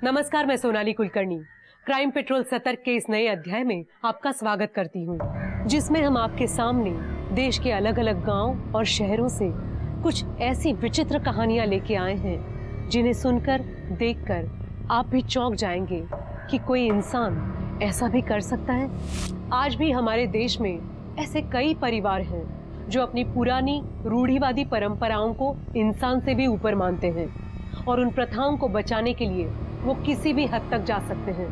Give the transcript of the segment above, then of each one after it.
नमस्कार, मैं Sonali Kulkarni crime petrol सतर्क के इस नए अध्याय में आपका स्वागत करती हूँ, जिसमें हम आपके सामने देश के अलग अलग गांव और शहरों से कुछ ऐसी विचित्र कहानियां लेके आए हैं जिन्हें सुनकर, देखकर आप भी चौंक जाएंगे कि कोई इंसान ऐसा भी कर सकता है। आज भी हमारे देश में ऐसे कई परिवार हैं जो अपनी पुरानी रूढ़िवादी परंपराओं को इंसान से भी ऊपर मानते हैं और उन प्रथाओं को बचाने के लिए वो किसी भी हद तक जा सकते हैं।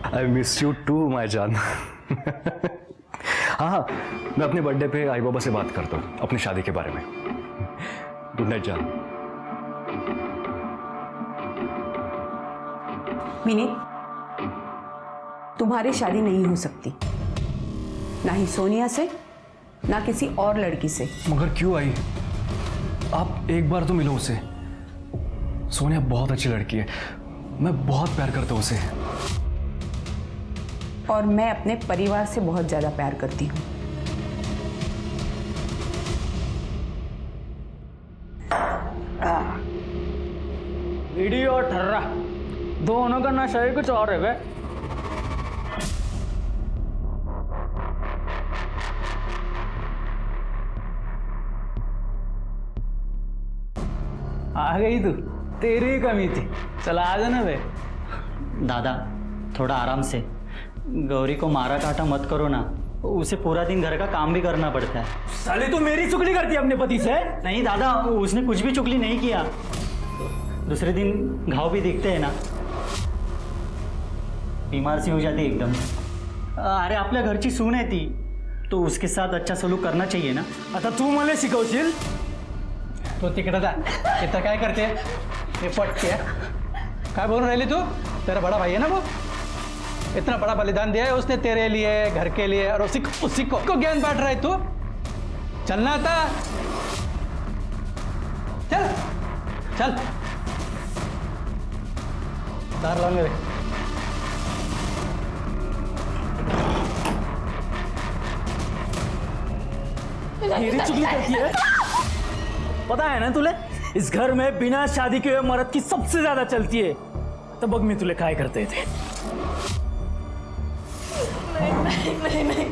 I miss you too, my जान। हाँ, मैं अपने बर्थडे पे आई बाबा से बात करता हूँ अपनी शादी के बारे में। गुड नाइट जान। विनीत, तुम्हारी शादी नहीं हो सकती, ना ही सोनिया से, ना किसी और लड़की से। मगर क्यों आई? आप एक बार तो मिलो उसे। सोनिया बहुत अच्छी लड़की है, मैं बहुत प्यार करता हूँ उसे। और मैं अपने परिवार से बहुत ज्यादा प्यार करती हूँ। वीडियो और ठर्रा दोनों का नशा ही कुछ और है बे। आ गई तू, तेरी ही कमी थी। चला आ जाना बे। दादा थोड़ा आराम से, गौरी को मारा काटा मत करो ना, उसे पूरा दिन घर का काम भी करना पड़ता है। साली तू मेरी चुगली करती है अपने पति से? नहीं दादा, उसने कुछ भी चुगली नहीं किया। दूसरे दिन घाव भी दिखते हैं ना, बीमार सी हो जाती एकदम। अरे आपल्या घरची सून आहे ती, तो उसके साथ अच्छा सलूक करना चाहिए ना। आता तू मला शिकवशील? तो तिकडे जा, इथं काय करते? हे पटते काय बोल रही तू? तेरा बड़ा भाई है ना वो, इतना बड़ा बलिदान दिया है उसने तेरे लिए, घर के लिए, और उसी को ज्ञान बांट रहा है तू। चलना था, चल चल तार लाओ मेरे। मेरी चुगली करती है, पता है ना तुले? इस घर में बिना शादी के हुए मर्द की सबसे ज्यादा चलती है। तो बग में तुले काय करते थे? नहीं नहीं नहीं,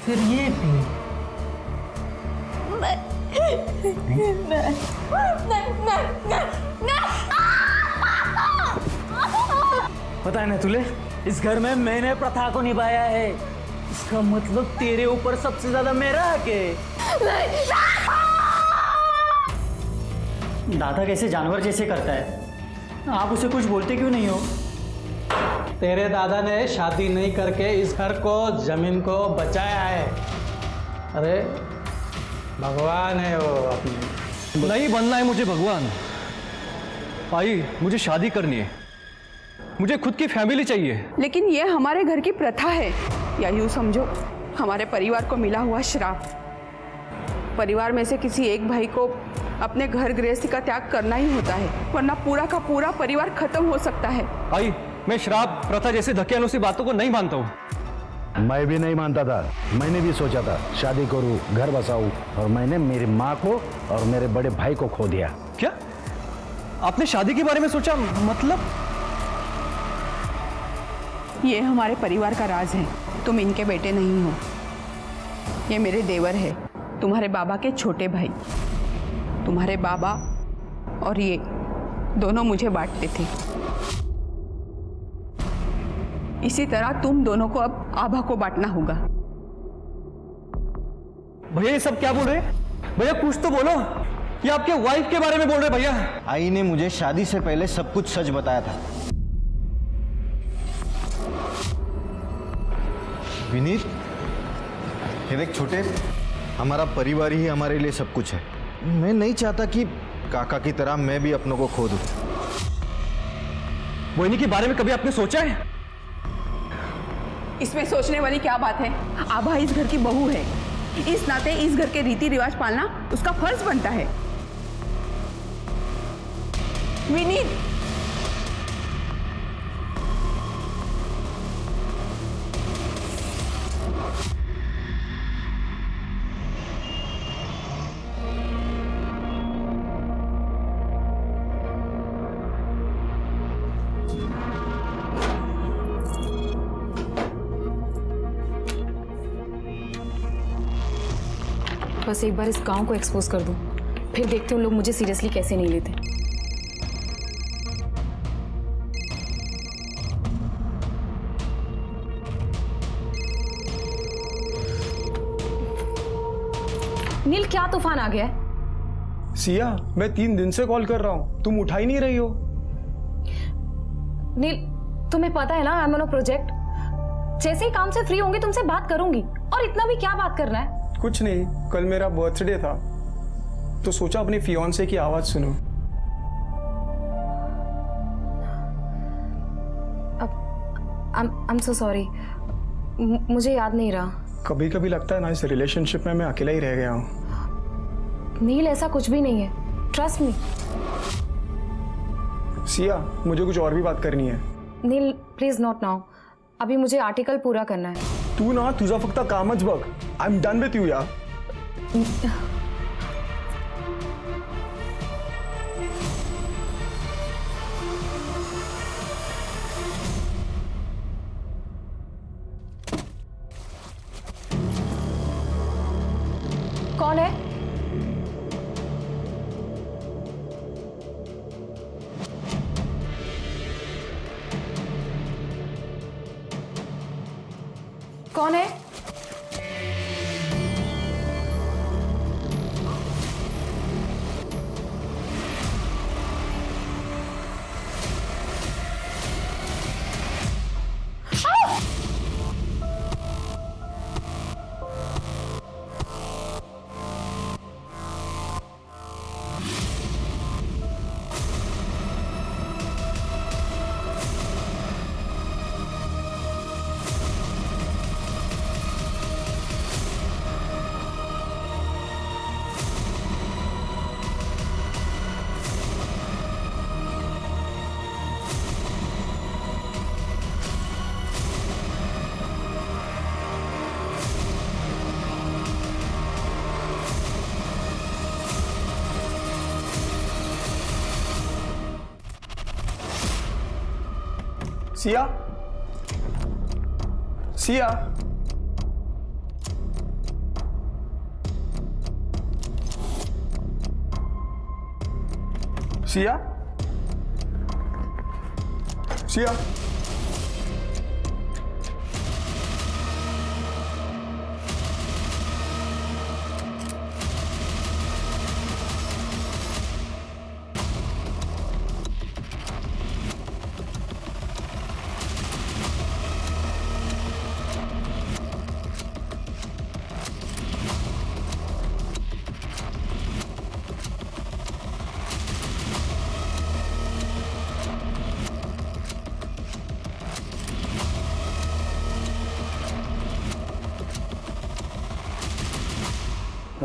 फिर ये भी पता है ना तुले, इस घर में मैंने प्रथा को निभाया है। इसका मतलब तेरे ऊपर सबसे ज्यादा मेरा हक है। दादा कैसे जानवर जैसे करता है, आप उसे कुछ बोलते क्यों नहीं हो? तेरे दादा ने शादी नहीं करके इस घर को, जमीन को बचाया है। अरे भगवान है वो अपने। नहीं बनना है मुझे भगवान। आई, मुझे शादी करनी है, मुझे खुद की फैमिली चाहिए। लेकिन ये हमारे घर की प्रथा है, या यूं समझो हमारे परिवार को मिला हुआ श्राप। परिवार में से किसी एक भाई को अपने घर गृहस्थी का त्याग करना ही होता है, वरना पूरा का पूरा परिवार खत्म हो सकता है। आई, मैं श्राप, प्रथा जैसे धक्के बातों को नहीं मानता हूँ। मैं भी नहीं मानता था। मैंने भी सोचा था शादी करूं, घर बसाऊं, और मैंने मेरी माँ को और मेरे बड़े भाई को खो दिया। क्या आपने शादी के बारे में सोचा? मतलब ये हमारे परिवार का राज है, तुम इनके बेटे नहीं हो। ये मेरे देवर है, तुम्हारे बाबा के छोटे भाई। तुम्हारे बाबा और ये दोनों मुझे बांटते थे। इसी तरह तुम दोनों को अब आभा को बांटना होगा। भैया ये सब क्या बोल रहे हैं? भैया कुछ तो बोलो, ये आपके वाइफ के बारे में बोल रहे भैया। आई ने मुझे शादी से पहले सब कुछ सच बताया था। विनीत, ये देख छोटे, हमारा परिवार ही हमारे लिए सब कुछ है। मैं नहीं चाहता कि काका की तरह मैं भी अपनों को खो दूं। मोहिनी के बारे में कभी आपने सोचा है? इसमें सोचने वाली क्या बात है? आभा इस घर की बहू है, इस नाते इस घर के रीति रिवाज पालना उसका फर्ज बनता है। विनीत, बस एक बार इस गांव को एक्सपोज कर दूं, फिर देखते हैं लोग मुझे सीरियसली कैसे नहीं लेते। नील, क्या तूफान आ गया है? सिया, मैं 3 दिन से कॉल कर रहा हूँ, तुम उठा ही नहीं रही हो। नील, तुम्हें पता है ना, I am on a project. जैसे ही काम से फ्री होंगी तुमसे बात करूंगी। और इतना भी क्या बात करना है? कुछ नहीं, कल मेरा बर्थडे था तो सोचा अपनी फियांसे की आवाज सुनो। आई एम सो सॉरी, मुझे याद नहीं रहा। कभी कभी लगता है ना इस रिलेशनशिप में मैं अकेला ही रह गया हूँ। नील, ऐसा कुछ भी नहीं है, ट्रस्ट मी। सिया, मुझे कुछ और भी बात करनी है। नील प्लीज नॉट नाउ, अभी मुझे आर्टिकल पूरा करना है। तू ना तुझा फक्त कामच बघ। I am done with you यार। कौन है? कौन है? सिया, सिया, सिया, सिया।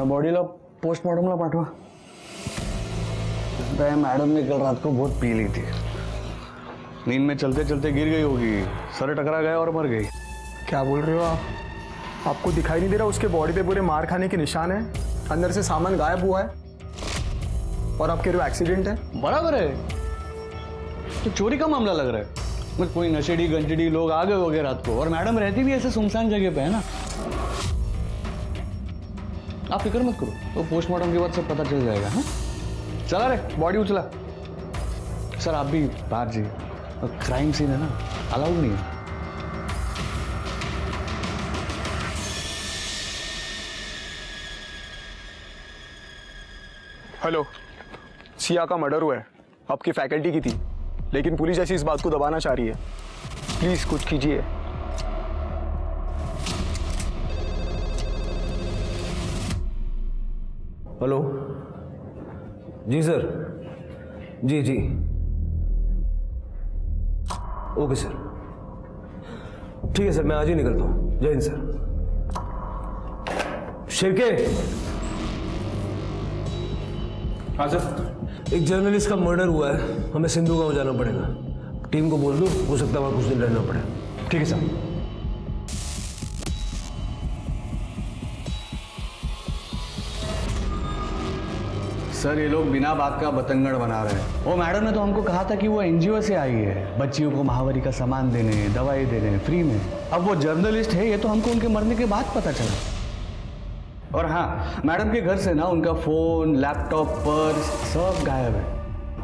बॉडीला पोस्टमॉर्टमला पाठवा। मैडम ने कल रात को बहुत पी ली थी, नींद में चलते चलते गिर गई होगी, सर टकरा गया और मर गई। क्या बोल रहे हो आप? आपको दिखाई नहीं दे रहा उसके बॉडी पे पूरे मार खाने के निशान है, अंदर से सामान गायब हुआ है और आप कह रहे हो एक्सीडेंट है? बराबर है, तो चोरी का मामला लग रहा है। मतलब कोई नशेड़ी गंजड़ी लोग आ गए होंगे रात को, और मैडम रहती भी ऐसे सुनसान जगह पे है ना। आप फिक्र मत करो, तो पोस्टमार्टम के बाद सब पता चल जाएगा। हाँ, चला रे, बॉडी उचला। सर आप भी बाहर जाइए, क्राइम सीन है ना, अलाउड नहीं है। हेलो, सिया का मर्डर हुआ है, आपकी फैकल्टी की थी, लेकिन पुलिस ऐसी इस बात को दबाना चाह रही है। प्लीज कुछ कीजिए। हेलो जी सर, जी जी ओके सर, ठीक है सर, मैं आज ही निकलता हूँ। जय हिंद सर। शिरके। हाँ सर। एक जर्नलिस्ट का मर्डर हुआ है, हमें सिंधु गांव जाना पड़ेगा। टीम को बोल दो, हो सकता है वहां कुछ दिन रहना पड़े। ठीक है सर। सर ये लोग बिना बात का बतंगड़ बना रहे हैं। वो मैडम ने तो हमको कहा था कि वो एनजीओ से आई है, बच्चियों को महावारी का सामान देने, दवाई देने फ्री में। अब वो जर्नलिस्ट है, ये तो हमको उनके मरने के बाद पता चला। और हाँ, मैडम के घर से ना उनका फ़ोन, लैपटॉप, पर्स सब गायब है।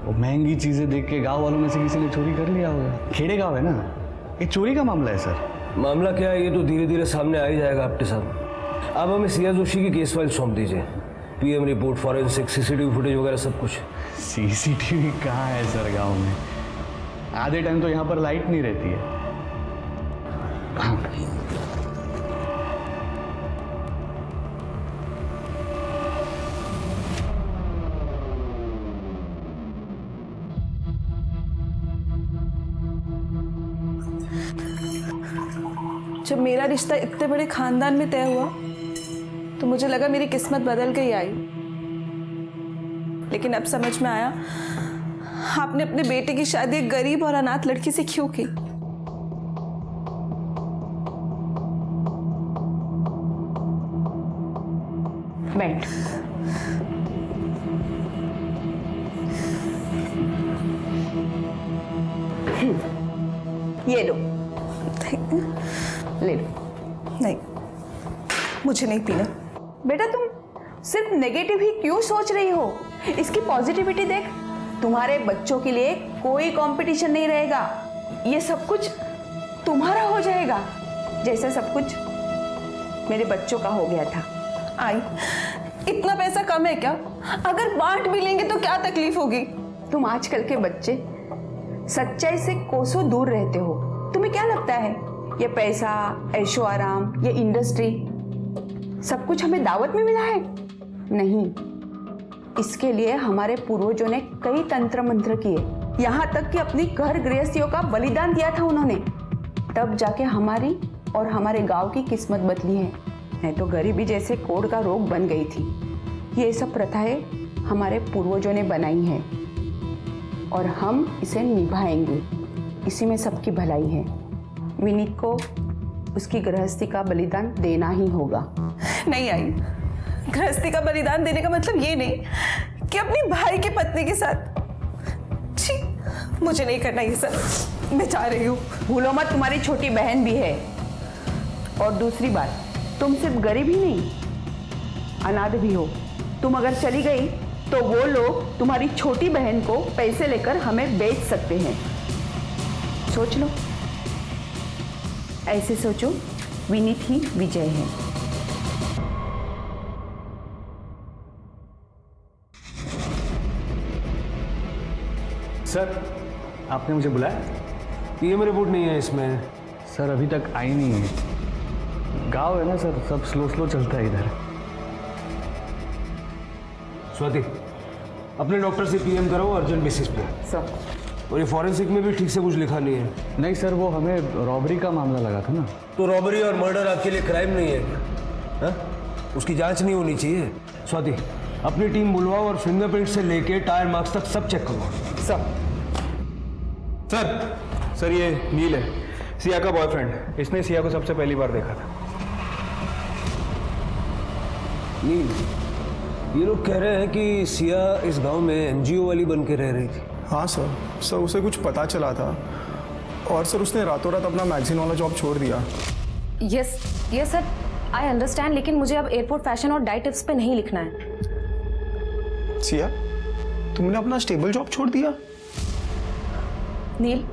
वो महंगी चीज़ें देख के गांव वालों में से किसी ने चोरी कर लिया होगा। खेड़े गांव है ना, ये चोरी का मामला है सर। मामला क्या है ये तो धीरे धीरे सामने आ ही जाएगा आपके साथ। आप हमें सिया जोशी की केस फाइल सौंप दीजिए, PM report, forensic, CCTV footage वगैरह सब कुछ। सीसीटीवी कहाँ है सर गांव में? आधे टाइम तो यहाँ पर लाइट नहीं रहती है। जब मेरा रिश्ता इतने बड़े खानदान में तय हुआ तो मुझे लगा मेरी किस्मत बदल गई आई, लेकिन अब समझ में आया आपने अपने बेटे की शादी एक गरीब और अनाथ लड़की से क्यों की। बैठ। ये लो। ले लो। नहीं, मुझे नहीं पीना। बेटा तुम सिर्फ नेगेटिव ही क्यों सोच रही हो? इसकी पॉजिटिविटी देख। तुम्हारे बच्चों के लिए कोई कंपटीशन नहीं रहेगा, ये सब कुछ तुम्हारा हो जाएगा, जैसे सब कुछ मेरे बच्चों का हो गया था। आई, इतना पैसा कम है क्या? अगर बांट भी लेंगे तो क्या तकलीफ होगी? तुम आजकल के बच्चे सच्चाई से कोसों दूर रहते हो। तुम्हें क्या लगता है ये पैसा, ऐशो आराम, ये इंडस्ट्री सब कुछ हमें दावत में मिला है? नहीं, इसके लिए हमारे पूर्वजों ने कई तंत्र मंत्र किए, यहाँ तक कि अपनी घर गृहस्थियों का बलिदान दिया था उन्होंने। तब जाके हमारी और हमारे गांव की किस्मत बदली है। नहीं तो गरीबी जैसे कोढ़ का रोग बन गई थी। ये सब प्रथाएं हमारे पूर्वजों ने बनाई हैं और हम इसे निभाएंगे। इसी में सबकी भलाई है। विनीत को उसकी गृहस्थी का बलिदान देना ही होगा। नहीं आई, गृहस्थी का बलिदान देने का मतलब ये नहीं कि अपनी भाई की पत्नी के साथ। छी, मुझे नहीं करना ये सब। मैं जा रही हूँ। भूलो मत, तुम्हारी छोटी बहन भी है। और दूसरी बात, तुम सिर्फ गरीब ही नहीं, अनाथ भी हो। तुम अगर चली गई तो वो लोग तुम्हारी छोटी बहन को पैसे लेकर हमें बेच सकते हैं। सोच लो, ऐसे सोचो, विनीत ही विजय है। सर, आपने मुझे बुलाया? पीएम रिपोर्ट नहीं है इसमें। सर अभी तक आई नहीं है। गांव है ना सर, सब स्लो स्लो चलता है इधर। स्वाति, अपने डॉक्टर से पीएम कराओ अर्जेंट बेसिस पे। सर, और ये फॉरेंसिक में भी ठीक से कुछ लिखा नहीं है। नहीं सर, वो हमें रॉबरी का मामला लगा था ना। तो रॉबरी और मर्डर आपके लिए क्राइम नहीं है क्या? हा? उसकी जांच नहीं होनी चाहिए। स्वाति, अपनी टीम बुलवाओ और फिंगरप्रिंट से लेके टायर मार्क्स तक सब चेक करो। सर ये नील है, सिया का बॉयफ्रेंड। इसने सिया को सबसे पहली बार देखा था। नील, ये लोग कह रहे हैं कि सिया इस गांव में एनजीओ वाली बन के रह रही थी। हाँ सर, उसे कुछ पता चला था और सर उसने रातों रात अपना मैगजीन वाला जॉब छोड़ दिया। यस सर, आई अंडरस्टैंड, लेकिन मुझे अब एयरपोर्ट फैशन और डाइट टिप्स पे नहीं लिखना है। सिया, तुमने अपना स्टेबल जॉब छोड़ दिया? Neel,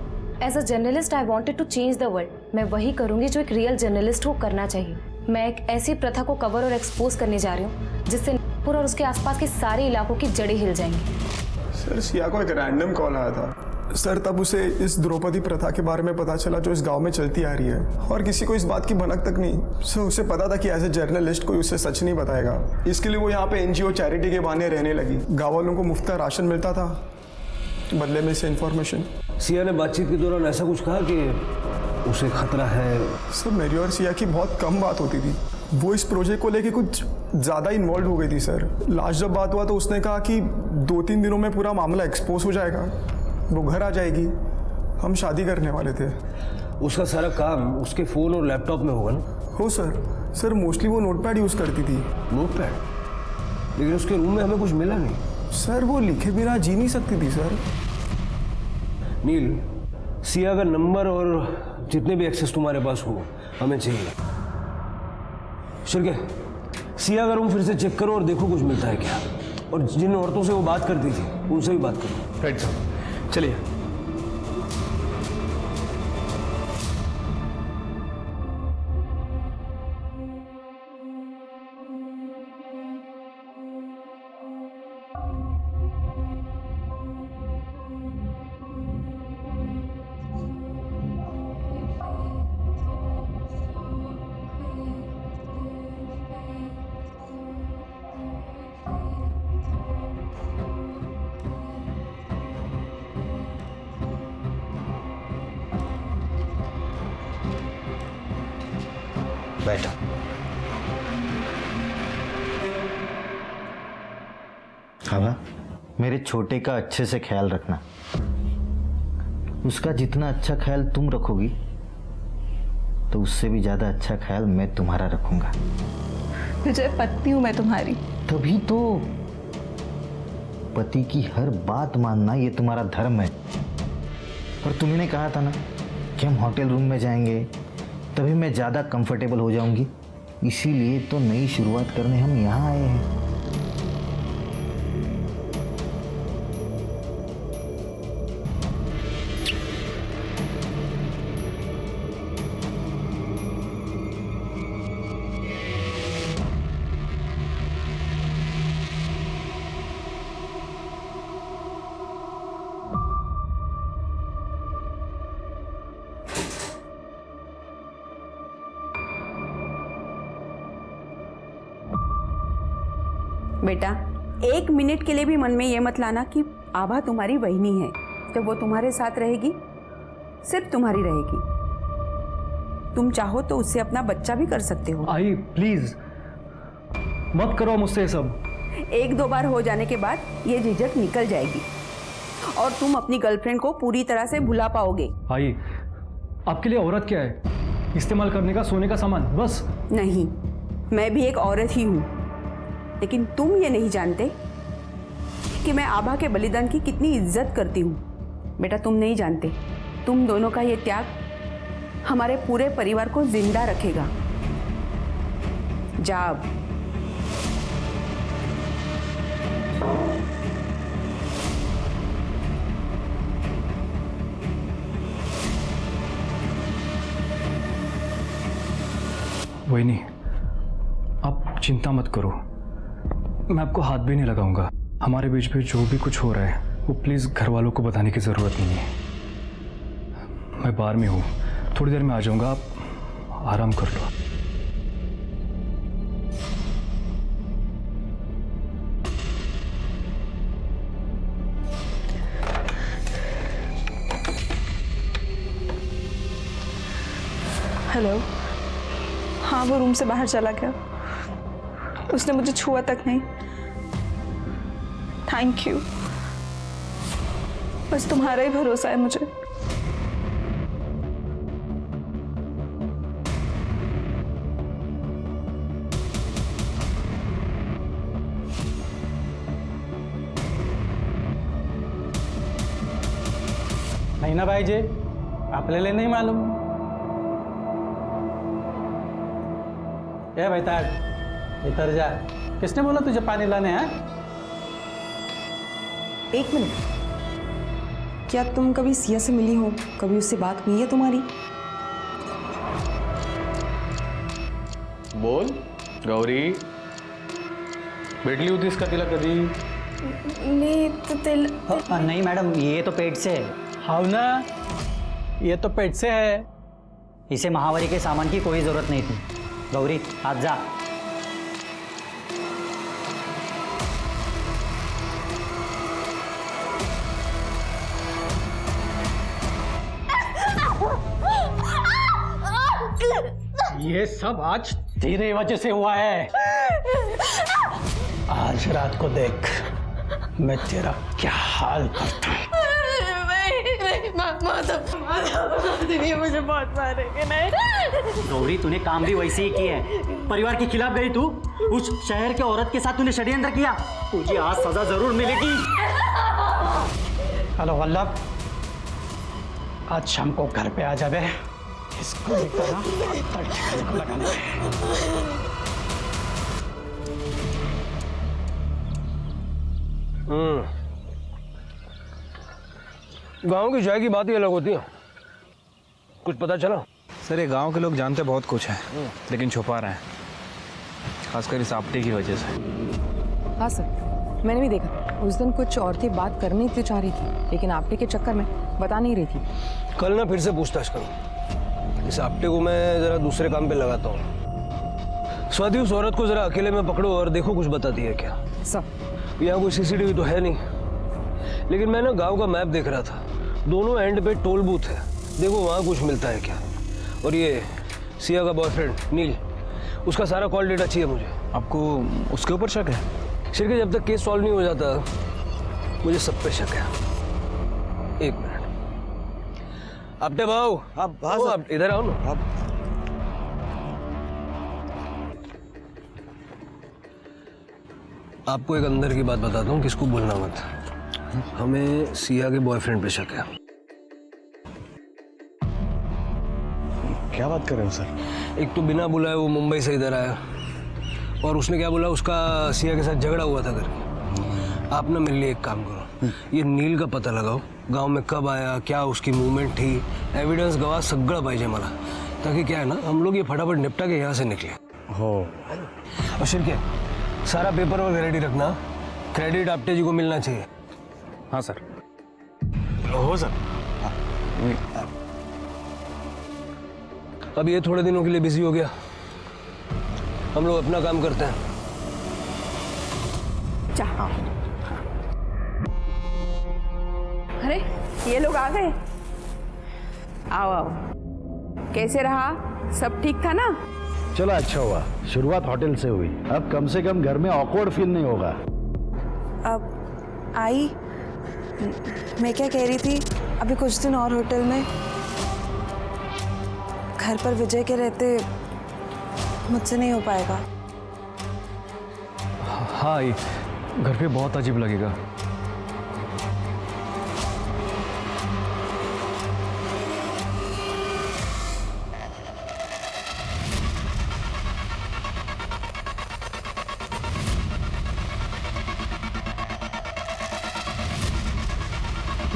as a journalist I wanted to change the world. मैं वही करूंगी जो एक रियल जर्नलिस्ट को करना चाहिए। मैं एक ऐसी प्रथा को कवर और एक्सपोज करने जा रही हूँ जिससे नागपुर और उसके आसपास के सारे इलाकों की जड़ें हिल जाएंगी। सर, सिया को एक रैंडम कॉल आया था सर, तब उसे इस द्रौपदी प्रथा के बारे में पता चला जो इस गांव में चलती आ रही है, और किसी को इस बात की भनक तक नहीं। सर, उसे पता था कि एज ए जर्नलिस्ट कोई उसे सच नहीं बताएगा। इसके लिए वो यहाँ पे एनजीओ चैरिटी के बहाने रहने लगी। गाँव वालों को मुफ्त राशन मिलता था बदले में से इन्फॉर्मेशन। सिया ने बातचीत के दौरान ऐसा कुछ कहा कि उसे खतरा है? सर, मेरी और सिया की बहुत कम बात होती थी। वो इस प्रोजेक्ट को लेके कुछ ज़्यादा इन्वॉल्व हो गई थी सर। लास्ट जब बात हुआ तो उसने कहा कि 2-3 दिनों में पूरा मामला एक्सपोज हो जाएगा, वो घर आ जाएगी, हम शादी करने वाले थे। उसका सारा काम उसके फ़ोन और लैपटॉप में होगा ना? हो सर, मोस्टली वो नोटपैड यूज़ करती थी। नोटपैड? लेकिन उसके रूम में हमें कुछ मिला नहीं। सर, वो लिखे बिना जी नहीं सकती थी सर। नील, सिया का नंबर और जितने भी एक्सेस तुम्हारे पास हो हमें चाहिए। शिरके, सिया का रूम फिर से चेक करो और देखो कुछ मिलता है क्या। और जिन औरतों से वो बात करती थी उनसे भी बात करो। राइट साहब, चलिए। बैठो। आभा, मेरे छोटे का अच्छे से ख्याल रखना। उसका जितना अच्छा ख्याल तुम रखोगी तो उससे भी ज्यादा अच्छा ख्याल मैं तुम्हारा रखूंगा। विजय, पत्नी हूं मैं तुम्हारी। तभी तो पति की हर बात मानना ये तुम्हारा धर्म है। और तुमने कहा था ना कि हम होटल रूम में जाएंगे, तभी मैं ज़्यादा कंफर्टेबल हो जाऊंगी। इसीलिए तो नई शुरुआत करने हम यहाँ आए हैं। बेटा, 1 मिनट के लिए भी मन में ये मत लाना कि आभा तुम्हारी बहनी है। जब वो तुम्हारे साथ रहेगी, सिर्फ तुम्हारी रहेगी। तुम चाहो तो उससे अपना बच्चा भी कर सकते हो। आई प्लीज मत करो मुझसे ये सब। 1-2 बार हो जाने के बाद ये झिझक निकल जाएगी और तुम अपनी गर्लफ्रेंड को पूरी तरह से भुला पाओगे। आई, आपके लिए औरत क्या है? इस्तेमाल करने का सोने का सामान बस। नहीं, मैं भी एक औरत ही हूँ, लेकिन तुम ये नहीं जानते कि मैं आभा के बलिदान की कितनी इज्जत करती हूँ। बेटा, तुम नहीं जानते, तुम दोनों का ये त्याग हमारे पूरे परिवार को जिंदा रखेगा। जा अब। वही, आप चिंता मत करो, मैं आपको हाथ भी नहीं लगाऊंगा। हमारे बीच में जो भी कुछ हो रहा है वो प्लीज़ घर वालों को बताने की ज़रूरत नहीं है। मैं बाहर में हूँ, थोड़ी देर में आ जाऊंगा, आप आराम कर लो। हेलो। हाँ, वो रूम से बाहर चला गया, उसने मुझे छुआ तक नहीं। थैंक यू, बस तुम्हारा ही भरोसा है मुझे। नहीं ना भाई जी, आपल्याला नहीं मालूम। ए भाई ताज, इधर जा। किसने बोला तुझे पानी लाने हैं? 1 मिनट, क्या तुम कभी सिया से मिली हो? कभी उससे बात हुई है तुम्हारी? बोल गौरी, भेटली होतीस का तिला कधी? नहीं मैडम, ये तो पेट से है। हाँ ना, ये तो पेट से है। इसे महावारी के सामान की कोई जरूरत नहीं थी। गौरी, आज जा। ये सब आज तेरे वजह से हुआ है। आज रात को देख मैं तेरा क्या हाल करता हूँ। मुझे बहुत मारेंगे। नहीं गौरी, तूने काम भी वैसे ही किया है। परिवार के खिलाफ गई तू, उस शहर के औरत के साथ तूने षड्यंत्र किया। तुझे आज सजा जरूर मिलेगी। हेलो वल्लभ, आज शाम को घर पे आ जावे। इसको भी करा, ठिकाने को लगाना है। गांव की चाय की बात ही अलग होती है। कुछ पता चला? सर ये गांव के लोग जानते बहुत कुछ है, लेकिन छुपा रहे हैं, खासकर इस आपटे की वजह से। हाँ सर, मैंने भी देखा। उस दिन कुछ औरतें बात करनी तो चाह रही थी, लेकिन आपटे के चक्कर में बता नहीं रही थी। कल ना फिर से पूछताछ करो। इस आपटे को मैं जरा दूसरे काम पे लगाता हूँ। स्वाति, उस औरत को जरा अकेले में पकड़ो और देखो कुछ बताती है क्या। सर यहाँ कोई सीसीटीवी तो है नहीं, लेकिन मैं ना गांव का मैप देख रहा था। दोनों एंड पे टोल बूथ है, देखो वहाँ कुछ मिलता है क्या। और ये सिया का बॉयफ्रेंड नील, उसका सारा कॉल डेटा चाहिए मुझे। आपको उसके ऊपर शक है? शिरके, जब तक केस सॉल्व नहीं हो जाता मुझे सब पे शक है। एक मिनट, आपटे भाऊ, आप इधर आओ ना। आपको एक अंदर की बात बताता हूँ, किसको बोलना मत। हमें सिया के बॉयफ्रेंड पे शक है। क्या बात कर रहे हो सर? एक तो बिना बुलाए वो मुंबई से इधर आया, और उसने क्या बोला, उसका सिया के साथ झगड़ा हुआ था करके। आप ना मिल लिए एक काम करो, ये नील का पता लगाओ, गांव में कब आया, क्या उसकी मूवमेंट थी, एविडेंस गवाह सगळं पाहिजे मला, ताकि क्या है ना हम लोग ये फटाफट निपटा के यहाँ से निकले। हो। और शिरके, सारा पेपर वर्क रेडी रखना, क्रेडिट आपटे जी को मिलना चाहिए। हाँ सर। हो सर। अब ये थोड़े दिनों के लिए बिजी हो गया, हम लोग अपना काम करते हैं। अरे ये लोग आ गए। आओ आओ, कैसे रहा? सब ठीक था ना? चलो अच्छा हुआ, शुरुआत होटल से हुई, अब कम से कम घर में ऑकवर्ड फील नहीं होगा। अब आई, मैं क्या कह रही थी, अभी कुछ दिन और होटल में, घर पर विजय के रहते मुझसे नहीं हो पाएगा। हाँ, ये घर पे बहुत अजीब लगेगा।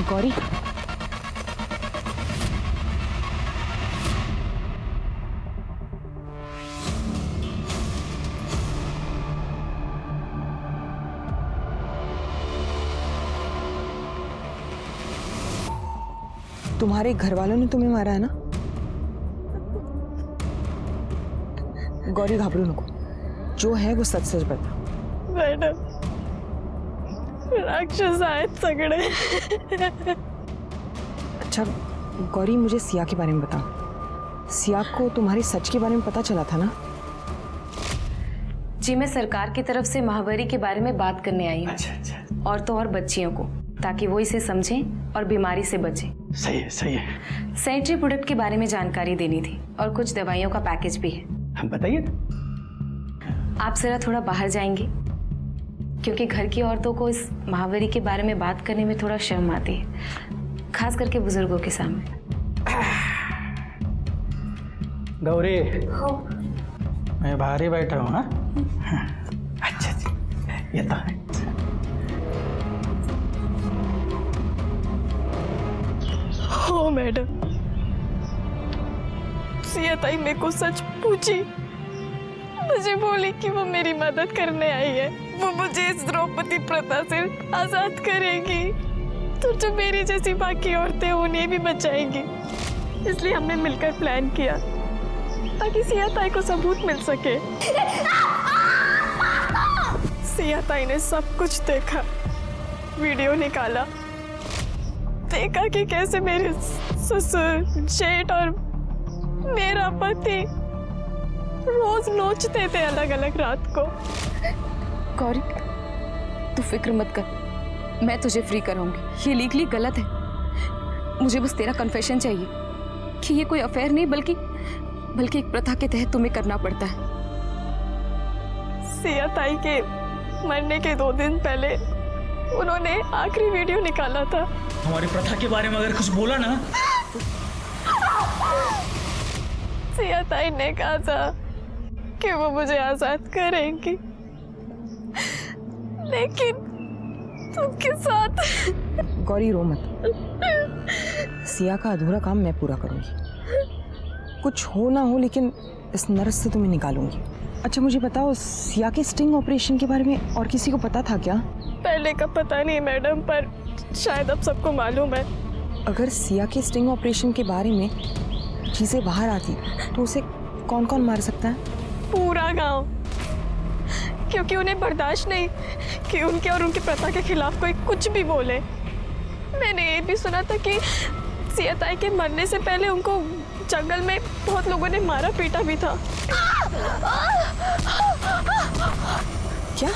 गौरी, तुम्हारे घर वालों ने तुम्हें मारा है ना? गौरी घबरो नको, जो है वो सच सच बता। मॅडम, राक्षस आहेत सगळे। अच्छा गौरी, मुझे सिया के बारे में बताओ। सिया को तुम्हारे सच के बारे में पता चला था ना? जी, मैं सरकार की तरफ से महामारी के बारे में बात करने आई हूँ। अच्छा। और तो और बच्चियों को, ताकि वो इसे समझें और बीमारी से बचें। सही है, सही है। सैनिटरी प्रोडक्ट के बारे में जानकारी देनी थी और कुछ दवाइयों का पैकेज भी है। हम बताइए। आप जरा थोड़ा बाहर जाएंगे, क्योंकि घर की औरतों को इस महामारी के बारे में बात करने में थोड़ा शर्म आती है, खास करके बुजुर्गों के सामने। गौरी, मैं बाहर ही बैठा हूँ। हाँ, अच्छा जी, ये तो है। हो मैडम, सिया ताई मेरे को सच पूछी, मुझे बोली कि वो मेरी मदद करने आई है, वो मुझे इस द्रौपदी प्रथा से आजाद करेगी, तो जो मेरी जैसी बाकी औरतें उन्हें भी बचाएंगी। इसलिए हमने मिलकर प्लान किया ताकि सिया ताई को सबूत मिल सके। सिया ताई ने सब कुछ देखा, वीडियो निकाला, देखा कि कैसे मेरे ससुर, जेठ और मेरा पति रोज नोचते थे अलग अलग रात को। गौरी, तू फिक्र मत कर, मैं तुझे फ्री कराऊंगी। ये लीगली गलत है। मुझे बस तेरा कन्फेशन चाहिए कि ये कोई अफेयर नहीं, बल्कि एक प्रथा के तहत तुम्हें करना पड़ता है। सिया ताई के मरने के 2 दिन पहले उन्होंने आखिरी वीडियो निकाला था। हमारी प्रथा के बारे में अगर कुछ बोला ना, सिया ताई ने कहा था कि वो मुझे आजाद करेंगी, लेकिन तुमके साथ। गौरी रो मत, सिया का अधूरा काम मैं पूरा करूंगी। कुछ हो ना हो लेकिन इस नर्स से तुम्हें निकालूंगी। अच्छा मुझे बताओ, सिया के स्टिंग ऑपरेशन के बारे में और किसी को पता था क्या? पहले का पता नहीं मैडम, पर शायद अब सबको मालूम है। अगर सिया के स्टिंग ऑपरेशन के बारे में चीज़ें बाहर आती तो उसे कौन कौन मार सकता है? पूरा गांव, क्योंकि उन्हें बर्दाश्त नहीं कि उनके और उनकी प्रथा के खिलाफ कोई कुछ भी बोले। मैंने ये भी सुना था कि सिया ताई के मरने से पहले उनको जंगल में बहुत लोगों ने मारा पीटा भी था। क्या?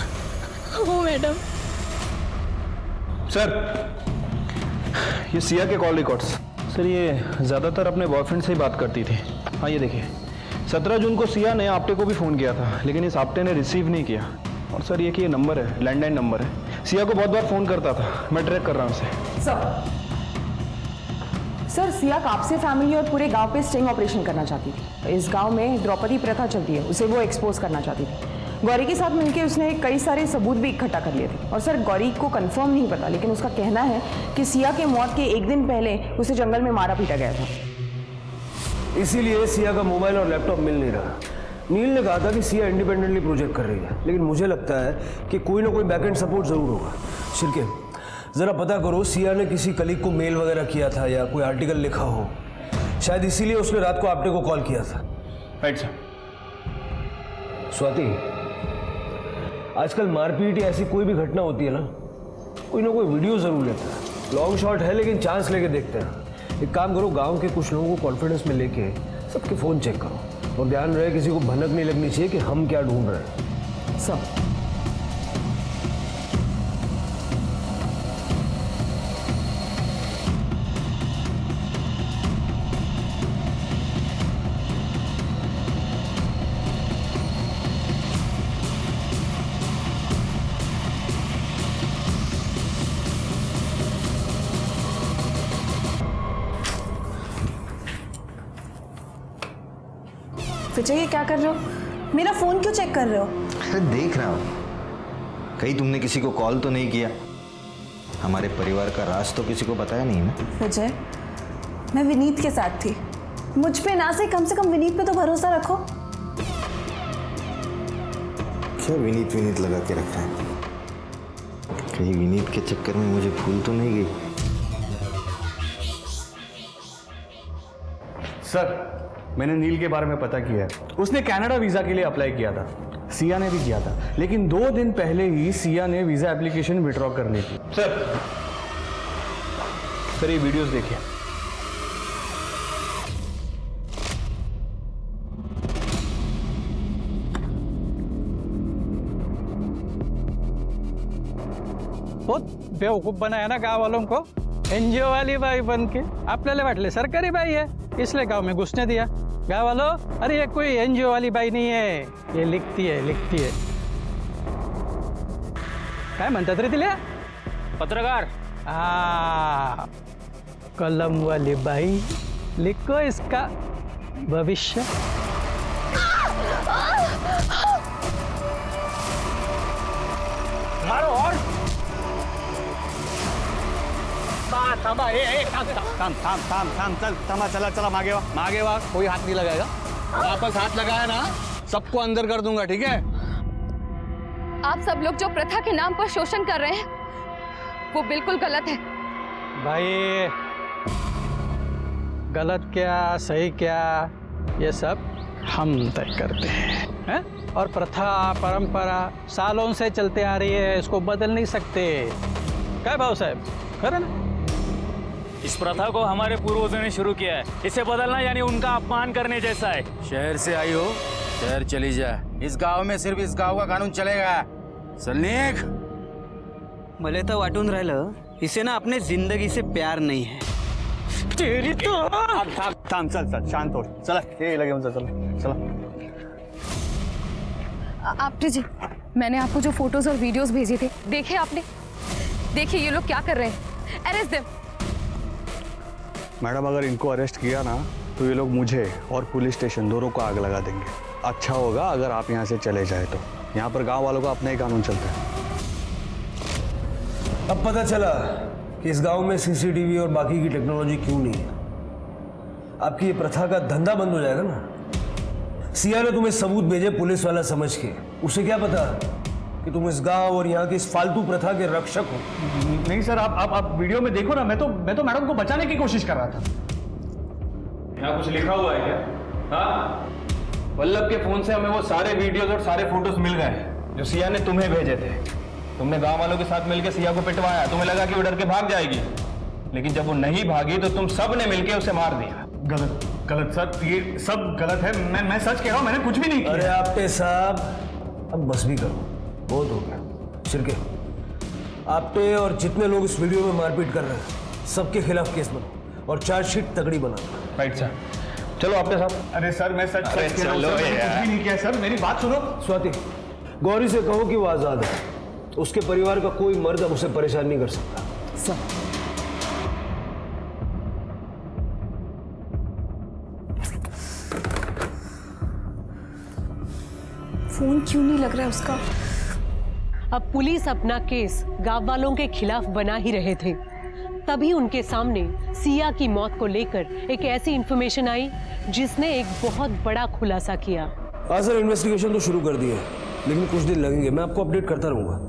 वो मैडम। सर, ये सिया के कॉल रिकॉर्ड्स। सर ये ज़्यादातर अपने बॉयफ्रेंड से ही बात करती थी। हाँ ये देखिए, 17 जून को सिया ने आपटे को भी फ़ोन किया था, लेकिन इस आपटे ने रिसीव नहीं किया। और सर ये कि ये नंबर है, लैंडलाइन नंबर है, सिया को बहुत बार फ़ोन करता था। मैं ट्रैक कर रहा हूँ उसे। सर सिया कापसे फैमिली और पूरे गांव पे स्टिंग ऑपरेशन करना चाहती थी। इस गांव में द्रौपदी प्रथा चलती है, उसे वो एक्सपोज करना चाहती थी। गौरी के साथ मिलकर उसने कई सारे सबूत भी इकट्ठा कर लिए थे। और सर गौरी को कंफर्म नहीं पता, लेकिन उसका कहना है कि सिया के मौत के एक दिन पहले उसे जंगल में मारा पीटा गया था। इसीलिए सिया का मोबाइल और लैपटॉप मिल नहीं रहा। नील ने कहा था कि सिया इंडिपेंडेंटली प्रोजेक्ट कर रही है, लेकिन मुझे लगता है कि कोई ना कोई बैकएंड सपोर्ट जरूर होगा। शिरके, जरा पता करो सिया ने किसी कलीग को मेल वगैरह किया था या कोई आर्टिकल लिखा हो, शायद इसीलिए उसने रात को आपटे को कॉल किया था। Right sir. स्वाति, आजकल मारपीट या ऐसी कोई भी घटना होती है ना कोई वीडियो जरूर लेता है। लॉन्ग शॉट है लेकिन चांस लेके देखते हैं। एक काम करो, गांव के कुछ लोगों को कॉन्फिडेंस में लेके सबके फ़ोन चेक करो, और ध्यान रहे किसी को भनक नहीं लगनी चाहिए कि हम क्या ढूंढ रहे हैं। सब विजय, ये क्या कर रहे हो? मेरा फोन क्यों चेक कर रहे हो? अरे देख रहा हूँ कहीं तुमने किसी को कॉल तो नहीं किया। हमारे परिवार का राज तो किसी को बताया नहीं ना। विजय, मैं विनीत के साथ थी, मुझ पे ना से कम विनीत पे तो भरोसा रखो। क्या विनीत लगा के रखा है? कहीं विनीत के चक्कर में मुझे भूल तो नहीं गई? सर मैंने नील के बारे में पता किया है, उसने कनाडा वीज़ा के लिए अप्लाई किया था। सिया ने भी किया था, लेकिन 2 दिन पहले ही सिया ने वीज़ा एप्लीकेशन विड्रॉ कर ली थी। सर ये वीडियोस देखिए। बहुत बेवकूफ बनाया ना गांव वालों को। एनजीओ वाली बाई बन के आपल्याला वाटले सरकारी बाई है, इसलिए गांव में घुसने दिया। गांव वालों, अरे ये कोई एनजीओ वाली बाई नहीं है, ये लिखती है। काय म्हणतात रे तिला? पत्रकार। कलम वाली बाई, लिखो इसका भविष्य। मारो और थांबा, चला मागे वा। कोई हाथ नहीं लगाएगा। वापस हाथ लगाया ना सबको अंदर कर दूंगा, ठीक है? आप सब लोग जो प्रथा के नाम पर शोषण कर रहे हैं वो बिल्कुल गलत है। भाई गलत क्या सही क्या ये सब हम तय करते हैं? और प्रथा परंपरा सालों से चलते आ रही है, इसको बदल नहीं सकते। क्या भाव साहब, खरा ना? इस प्रथा को हमारे पूर्वजों ने शुरू किया है, इसे बदलना यानी उनका अपमान करने जैसा है। शहर से आई हो, शहर चली जाए। इस गांव में सिर्फ इस गांव का कानून चलेगा। सलनीक, मला तो वाटून राहिलं इसे ना अपने जिंदगी से प्यार नहीं है। तेरी तो थांब, चल शांत हो, चला ये लगे चला। आपटे जी, मैंने आपको जो फोटोज और वीडियोस भेजे थे देखे आपने? देखिए ये लोग क्या कर रहे हैं। Arrest them. मैडम अगर इनको अरेस्ट किया ना तो ये लोग मुझे और पुलिस स्टेशन दोनों को आग लगा देंगे। अच्छा होगा अगर आप यहाँ से चले जाए तो। यहाँ पर गांव वालों का अपना ही कानून चलता है। अब पता चला कि इस गांव में सीसीटीवी और बाकी की टेक्नोलॉजी क्यों नहीं है। आपकी ये प्रथा का धंधा बंद हो जाएगा ना। सिया ने तुम्हें सबूत भेजे पुलिस वाला समझ के। उसे क्या पता कि तुम इस गांव और यहाँ की इस फालतू प्रथा के रक्षक हो। नहीं सर, आप वीडियो में देखो ना, मैं तो मैडम को बचाने की कोशिश कर रहा था। यहाँ कुछ लिखा हुआ है क्या? हाँ, वल्लभ के फोन से हमें वो सारे वीडियोस और सारे फोटोज मिल गए जो सिया ने तुम्हें भेजे थे। तुमने गांव वालों के साथ मिलकर सिया को पिटवाया। तुम्हें लगा कि वो डर के भाग जाएगी, लेकिन जब वो नहीं भागी तो तुम सब ने मिलकर उसे मार दिया। गलत सर, ये सब गलत है। मैं सच कह रहा हूँ, मैंने कुछ भी नहीं किया। अरे आपटे साहब, अब बस भी करो, बहुत हो गया। शिरके, आपटे और जितने लोग इस वीडियो में मारपीट कर रहे हैं सबके खिलाफ केस बनाओ और चार्जशीट तगड़ी बनाओ। राइट सर, चलो आपके साथ। अरे सर, मैं सच कह रहा हूं, मैंने कुछ भी नहीं किया सर। मेरी बात सुनो। स्वाति, गौरी से कहो कि वो आजाद है। उसके परिवार का कोई मर्द अब उसे परेशान नहीं कर सकता। सर, फोन क्यों नहीं लग रहा है उसका? अब पुलिस अपना केस गांव वालों के खिलाफ बना ही रहे थे, तभी उनके सामने सिया की मौत को लेकर एक ऐसी इंफॉर्मेशन आई जिसने एक बहुत बड़ा खुलासा किया। हाँ सर, इन्वेस्टिगेशन तो शुरू कर दी है, लेकिन कुछ दिन लगेंगे। मैं आपको अपडेट करता रहूंगा।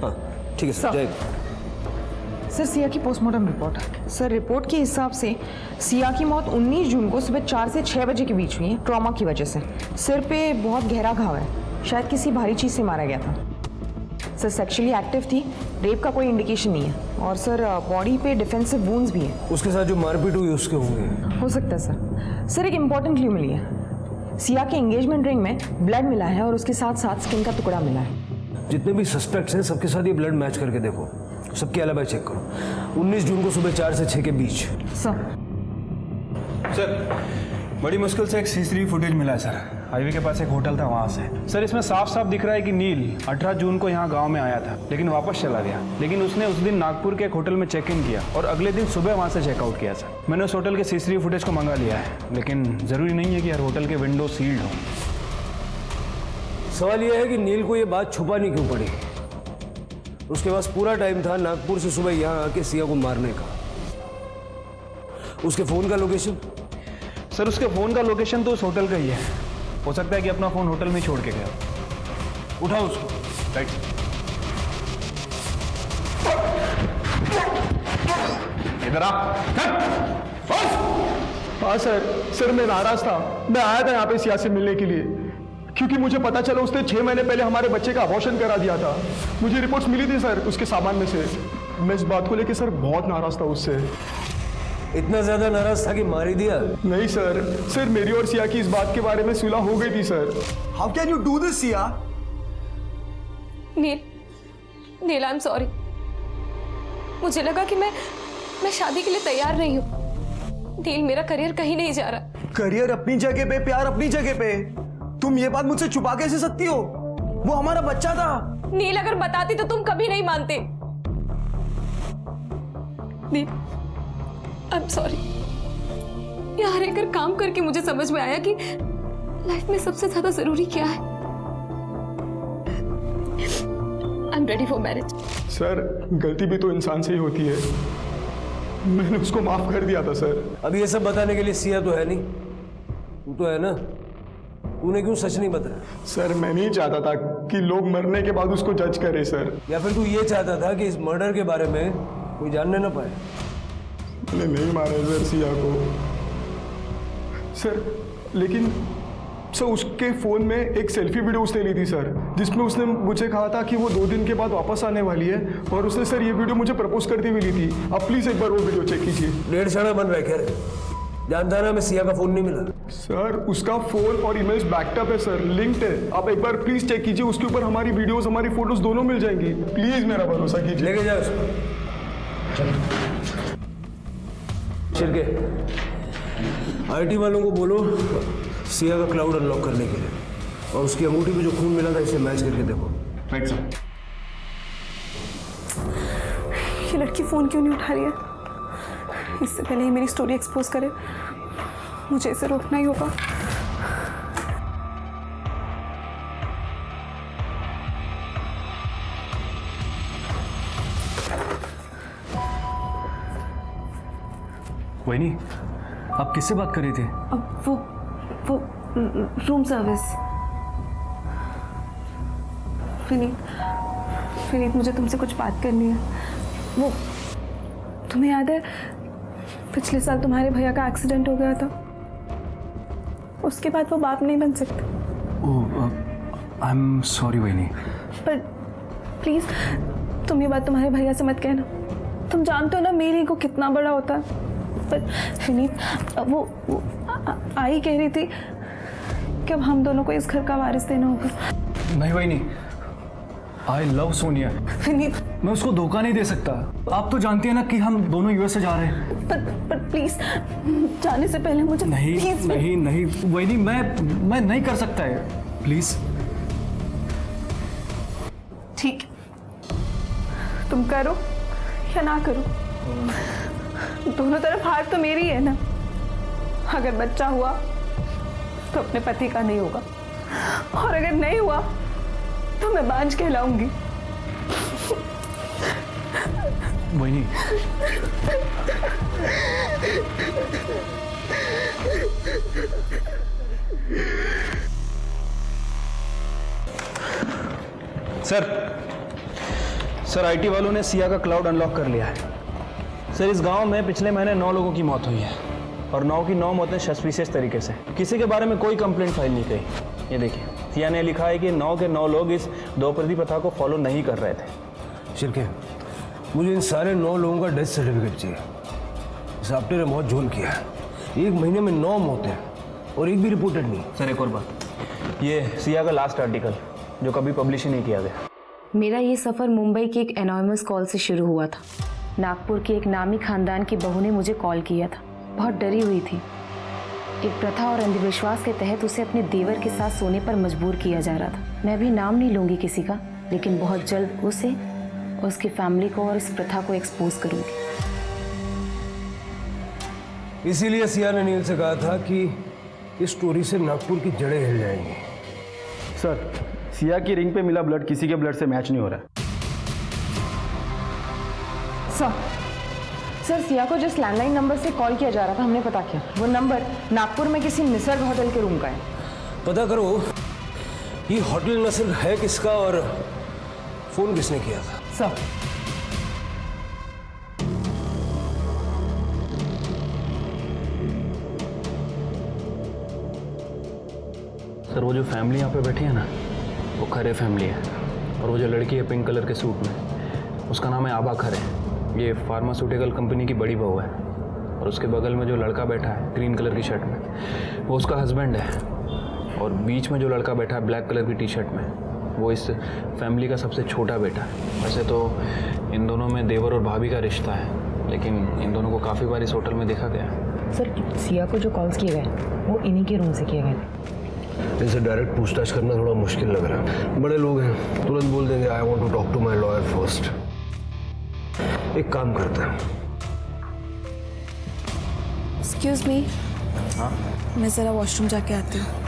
हाँ ठीक है सर, जाएगा। सर, सिया की पोस्टमार्टम रिपोर्ट। सर, रिपोर्ट के हिसाब से सिया की मौत 19 जून को सुबह 4 से 6 बजे के बीच हुई है, ट्रॉमा की वजह से। सिर पे बहुत गहरा घाव है, शायद किसी भारी चीज से मारा गया था। सर, सेक्सुअली एक्टिव थी, रेप का कोई इंडिकेशन नहीं है। और सर, बॉडी पे डिफेंसिव वुंड्स भी हैं। उसके साथ जो मारपीट हुई उसके होंगे। हो सकता है सर। सर, एक इम्पॉर्टेंट क्लू मिली है। सिया के एंगेजमेंट रिंग में ब्लड मिला है और उसके साथ साथ स्किन का टुकड़ा मिला है। जितने भी सस्पेक्ट्स हैं सबके साथ ये ब्लड मैच करके देखो, सबके अलावा चेक करो। 19 जून को सुबह 4 से 6 के बीच। सर, बड़ी मुश्किल से एक सीसीटीवी फुटेज मिला है सर। हाईवे के पास एक होटल था, वहाँ से। सर, इसमें साफ साफ दिख रहा है कि नील 18 जून को यहाँ गांव में आया था, लेकिन वापस चला गया। लेकिन उसने उस दिन नागपुर के एक होटल में चेक इन किया और अगले दिन सुबह वहाँ से चेकआउट किया सर। मैंने उस होटल के सीसीटीवी फुटेज को मंगा लिया है, लेकिन जरूरी नहीं है कि हर होटल के विंडो सील्ड हो। सवाल यह है कि नील को ये बात छुपानी क्यों पड़ी? उसके पास पूरा टाइम था नागपुर से सुबह यहाँ आके सिया को मारने का। उसके फोन का लोकेशन? सर, उसके फोन का लोकेशन तो उस होटल का ही है। हो सकता है कि अपना फोन होटल में छोड़ के गया। उठाओ उसको। राइट। इधर आ। हाँ सर, मैं नाराज था। मैं आया था यहाँ पे सिया से मिलने के लिए, क्योंकि मुझे पता चला उसने 6 महीने पहले हमारे बच्चे का अबॉर्शन करा दिया था। मुझे रिपोर्ट्स मिली थी सर उसके सामान में से। मैं इस बात को लेकर सर बहुत नाराज था उससे। इतना ज्यादा नाराज था कि मार ही दिया? नहीं सर, मेरी और सिया की इस बात के बारे में सुलह हो गई थी sir. How can you do this Siya? Neel, I am sorry. मुझे लगा कि मैं शादी के लिए तैयार नहीं हूँ। नील, मेरा करियर कहीं नहीं जा रहा। करियर अपनी जगह पे, प्यार अपनी जगह पे। तुम ये बात मुझसे छुपा कैसे सकती हो? वो हमारा बच्चा था। नील, अगर बताती तो तुम कभी नहीं मानते। नील, आई एम सॉरी। यहाँ रहकर काम करके मुझे समझ में आया कि लाइफ में सबसे ज्यादा जरूरी क्या है। I am ready for marriage. Sir, गलती भी तो इंसान से ही होती है। मैंने उसको माफ कर दिया था सर। अब ये सब बताने के लिए सिया तो है नहीं, तू तो है ना। तूने क्यों सच नहीं बताया? सर, मैं नहीं चाहता था कि लोग मरने के बाद उसको जज करे सर। या फिर तू ये चाहता था कि इस मर्डर के बारे में कोई जानने ना पाए? मैंने नहीं मारा सर सिया को सर, लेकिन सर उसके फ़ोन में एक सेल्फी वीडियो उसने ली थी सर, जिसमें उसने मुझे कहा था कि वो 2 दिन के बाद वापस आने वाली है, और उसने सर ये वीडियो मुझे प्रपोज करती हुई ली थी। आप प्लीज़ एक बार वो वीडियो चेक कीजिए। 1.5 साल बन रहा है। खैर, जानता ना मैं सिया का फ़ोन नहीं मिला सर। उसका फ़ोन और इमेज बैकअप है सर, लिंक्ड है। आप एक बार प्लीज़ चेक कीजिए, उसके ऊपर हमारी वीडियोज़, हमारी फोटोज़ दोनों मिल जाएंगी। प्लीज़ मेरा भरोसा कीजिए। लेके जाओ उसको। शिरके, IT वालों को बोलो सिया का क्लाउड अनलॉक करने के लिए, और उसकी अंगूठी पे जो खून मिला था इसे मैच करके देखो। Right sir. ये लड़की फ़ोन क्यों नहीं उठा रही है? इससे पहले ही मेरी स्टोरी एक्सपोज करे, मुझे इसे रोकना ही होगा। वही आप किससे बात कर रही थी? अब वो रूम सर्विस। विनीत मुझे तुमसे कुछ बात करनी है। वो तुम्हें याद है पिछले साल तुम्हारे भैया का एक्सीडेंट हो गया था, उसके बाद वो बाप नहीं बन सकते। आई एम सॉरी वही। पर प्लीज तुम ये बात तुम्हारे भैया से मत कहना, तुम जानते हो ना मेरी ईगो कितना बड़ा होता है। पर विनीत वो आई कह रही थी कि अब हम दोनों को इस घर का वारिस देना होगा। नहीं वही नहीं, आई लव सोनिया। विनीत मैं उसको धोखा नहीं दे सकता। आप तो जानती है ना कि हम दोनों यूएस से जा रहे हैं। पर प्लीज जाने से पहले मुझे नहीं please, नहीं नहीं वही नहीं, मैं नहीं कर सकता है, प्लीज। ठीक, तुम करो या ना करो, दोनों तरफ हार तो मेरी है ना। अगर बच्चा हुआ तो अपने पति का नहीं होगा, और अगर नहीं हुआ तो मैं बांझ कहलाऊंगी। वही नहीं। सर आईटी वालों ने सिया का क्लाउड अनलॉक कर लिया है। सर इस गांव में पिछले महीने 9 लोगों की मौत हुई है और 9 की 9 मौतें सस्पिशियस तरीके से, किसी के बारे में कोई कंप्लेंट फाइल नहीं की। ये देखिए सिया ने लिखा है कि 9 के 9 लोग इस द्रौपदी प्रथा को फॉलो नहीं कर रहे थे। शिरके, मुझे इन सारे 9 लोगों का डेथ सर्टिफिकेट चाहिए। इस आफ्टर ने बहुत झोल किया है, 1 महीने में 9 मौतें और एक भी रिपोर्टेड नहीं। सर एक और बात, ये सिया का लास्ट आर्टिकल जो कभी पब्लिश ही नहीं किया गया। मेरा ये सफ़र मुंबई की एक एनॉनिमस कॉल से शुरू हुआ था। नागपुर की एक नामी खानदान की बहू ने मुझे कॉल किया था। बहुत डरी हुई थी। एक प्रथा और अंधविश्वास के तहत उसे अपने देवर के साथ सोने पर मजबूर किया जा रहा था। मैं भी नाम नहीं लूँगी किसी का, लेकिन बहुत जल्द उसे, उसकी फैमिली को और इस प्रथा को एक्सपोज करूँगी। इसीलिए सिया ने नील से कहा था कि इस स्टोरी से नागपुर की जड़ें हिल जाएंगी। सर सिया की रिंग पे मिला ब्लड किसी के ब्लड से मैच नहीं हो रहा है। सर सिया को जिस लैंडलाइन नंबर से कॉल किया जा रहा था हमने पता किया, वो नंबर नागपुर में किसी निसर्ग होटल के रूम का है। पता करो ये होटल निसर्ग है किसका और फोन किसने किया था। सर वो जो फैमिली यहाँ पे बैठी है ना, वो खरे फैमिली है। और वो जो लड़की है पिंक कलर के सूट में, उसका नाम है आबा खरे। ये फार्मास्यूटिकल कंपनी की बड़ी बहू है। और उसके बगल में जो लड़का बैठा है ग्रीन कलर की शर्ट में, वो उसका हस्बैंड है। और बीच में जो लड़का बैठा है ब्लैक कलर की टी शर्ट में, वो इस फैमिली का सबसे छोटा बेटा है। वैसे तो इन दोनों में देवर और भाभी का रिश्ता है, लेकिन इन दोनों को काफ़ी बार इस होटल में देखा गया। सर सिया को जो कॉल्स किए गए वो इन्हीं के रूम से किए गए थे। इनसे डायरेक्ट पूछताछ करना थोड़ा मुश्किल लग रहा है। बड़े लोग हैं, तुरंत बोल देंगे I want to talk to my lawyer first. एक काम करते हैं। एक्सक्यूज मी, हाँ मैं ज़रा वॉशरूम जाके आती हूँ।